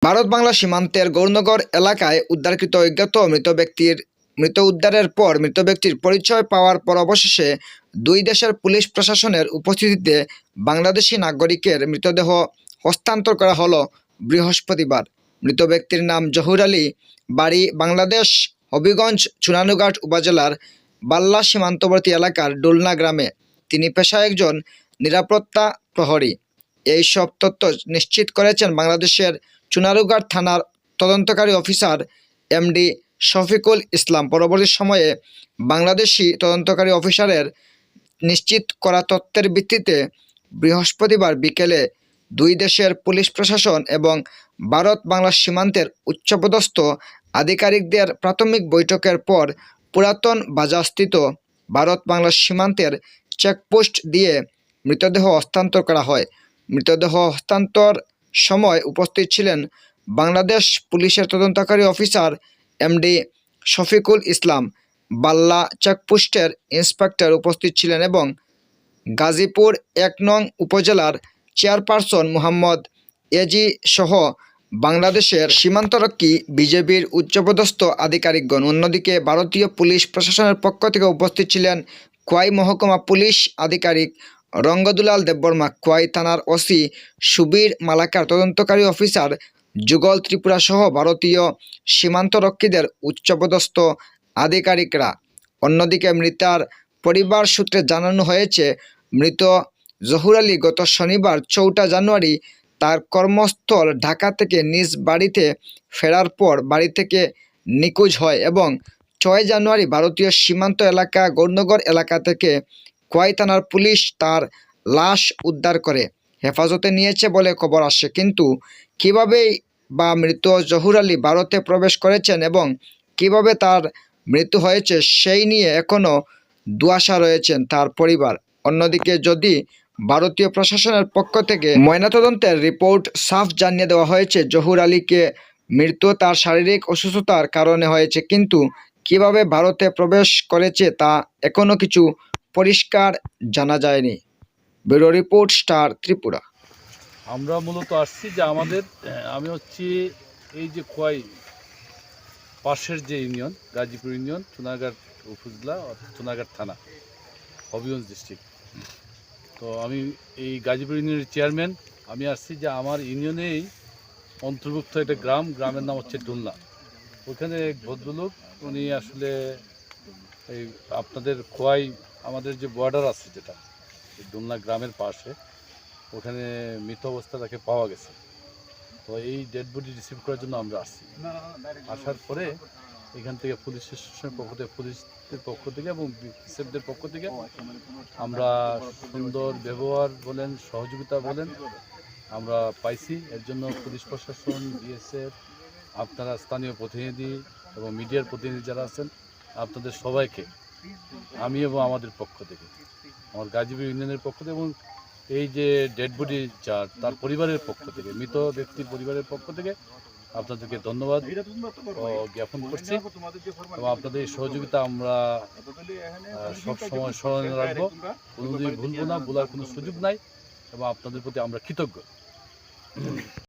ভারত বাংলা সীমান্তের গৌরনগর এলাকায় উদ্ধারকৃত অজ্ঞাত মৃত উদ্ধারের পর মৃত ব্যক্তির পরিচয় পাওয়ার পর অবশেষে দুই দেশের পুলিশ প্রশাসনের উপস্থিতিতে বাংলাদেশি নাগরিকের মৃতদেহ হস্তান্তর করা হলো বৃহস্পতিবার। মৃত ব্যক্তির নাম জহুর আলী, বাড়ি বাংলাদেশ হবিগঞ্জ চুনারুঘাট উপজেলার বাল্লা সীমান্তবর্তী এলাকার ডুলনা গ্রামে। তিনি পেশায় একজন নিরাপত্তা প্রহরী। এই সব তথ্য নিশ্চিত করেছেন বাংলাদেশের চুনারুঘাট থানার তদন্তকারী অফিসার এমডি শফিকুল ইসলাম। পরবর্তী সময়ে বাংলাদেশি তদন্তকারী অফিসারের নিশ্চিত করা তথ্যের ভিত্তিতে বৃহস্পতিবার বিকেলে দুই দেশের পুলিশ প্রশাসন এবং ভারত বাংলা সীমান্তের উচ্চপদস্থ আধিকারিকদের প্রাথমিক বৈঠকের পর পুরাতন বাজারস্থিত ভারত বাংলা সীমান্তের চেকপোস্ট দিয়ে মৃতদেহ হস্তান্তর করা হয়। মৃতদেহ হস্তান্তর সময় উপস্থিত ছিলেন বাংলাদেশ পুলিশের তদন্তকারী officer MD Shafiqul Islam, Balla চেকপোস্টের inspector উপস্থিত ছিলেন এবং গাজীপুর ১ নং উপজেলার চেয়ারপারসন মোহাম্মদ এজি সহ বাংলাদেশের সীমান্তরক্ষী বিজেপির উচ্চপদস্থ আধিকারিকগণ। অন্যদিকে ভারতীয় পুলিশ প্রশাসনের পক্ষ থেকে উপস্থিত ছিলেন খোয়াই মহকুমা পুলিশ আধিকারিক রঙ্গদুলাল দেববর্মা, খোয়াই থানার ওসি সুবীর মালাকার, তদন্তকারী অফিসার যুগল ত্রিপুরা সহ ভারতীয় সীমান্তরক্ষীদের উচ্চপদস্থ আধিকারিকরা। অন্যদিকে মৃতার পরিবার সূত্রে জানানো হয়েছে, মৃত জহুর আলী গত শনিবার ৪ জানুয়ারি তার কর্মস্থল ঢাকা থেকে নিজ বাড়িতে ফেরার পর বাড়ি থেকে নিখোঁজ হয় এবং ৬ জানুয়ারি ভারতীয় সীমান্ত এলাকা গৌরনগর এলাকা থেকে খোয়াই থানার পুলিশ তার লাশ উদ্ধার করে হেফাজতে নিয়েছে বলে খবর আসে। কিন্তু কীভাবে বা মৃত জহুর আলী ভারতে প্রবেশ করেছেন এবং কিভাবে তার মৃত্যু হয়েছে সেই নিয়ে এখনও দুয়াশা রয়েছেন তার পরিবার। অন্যদিকে যদি ভারতীয় প্রশাসনের পক্ষ থেকে ময়নাতদন্তের রিপোর্ট সাফ জানিয়ে দেওয়া হয়েছে জহুর আলীকে মৃত্যু তার শারীরিক অসুস্থতার কারণে হয়েছে, কিন্তু কিভাবে ভারতে প্রবেশ করেছে তা এখনও কিছু পরিষ্কার জানা যায়নি। Bureau report, star Tripura. আমরা মূলত আসছি যে আমি হচ্ছি এই যে খোয়াই পাশের যে ইউনিয়ন গাজীপুর ইউনিয়ন চুনারঘাট উপজেলা চুনারঘাট থানা হবিগঞ্জ ডিস্ট্রিক্ট। তো আমি এই গাজীপুর ইউনিয়নের চেয়ারম্যান। আমি আসছি যে আমার ইউনিয়নেই অন্তর্ভুক্ত একটা গ্রামের নাম হচ্ছে ডুলনা। ওখানে এক ভদ্রলোক, উনি আসলে এই আপনাদের খোয়াই আমাদের যে বর্ডার আছে যেটা ডুলনা গ্রামের পাশে, ওখানে মৃত অবস্থা তাকে পাওয়া গেছে। তো এই ডেড বডি রিসিভ করার জন্য আমরা আসছি। আসার পরে এখান থেকে পুলিশ স্টেশনের পুলিশের পক্ষ থেকে এবং বিএসএফদের পক্ষ থেকে আমরা সুন্দর ব্যবহার বলেন, সহযোগিতা বলেন আমরা পাইছি। এর জন্য পুলিশ প্রশাসন, বিএসএফ, আপনারা স্থানীয় প্রতিনিধি এবং মিডিয়ার প্রতিনিধি যারা আছেন, আপনাদের সবাইকে আমি এবং আমাদের পক্ষ থেকে, আমার গাজীপুর ইউনিয়নের পক্ষ থেকে এবং এই যে ডেড বডি তার পরিবারের পক্ষ থেকে, মৃত ব্যক্তির পরিবারের পক্ষ থেকে আপনাদেরকে ধন্যবাদ জ্ঞাপন করছি এবং আপনাদের এই সহযোগিতা আমরা সবসময় স্মরণে রাখবো, কোনোদিন ভুলবো না, ভোলার কোনো সুযোগ নাই এবং আপনাদের প্রতি আমরা কৃতজ্ঞ।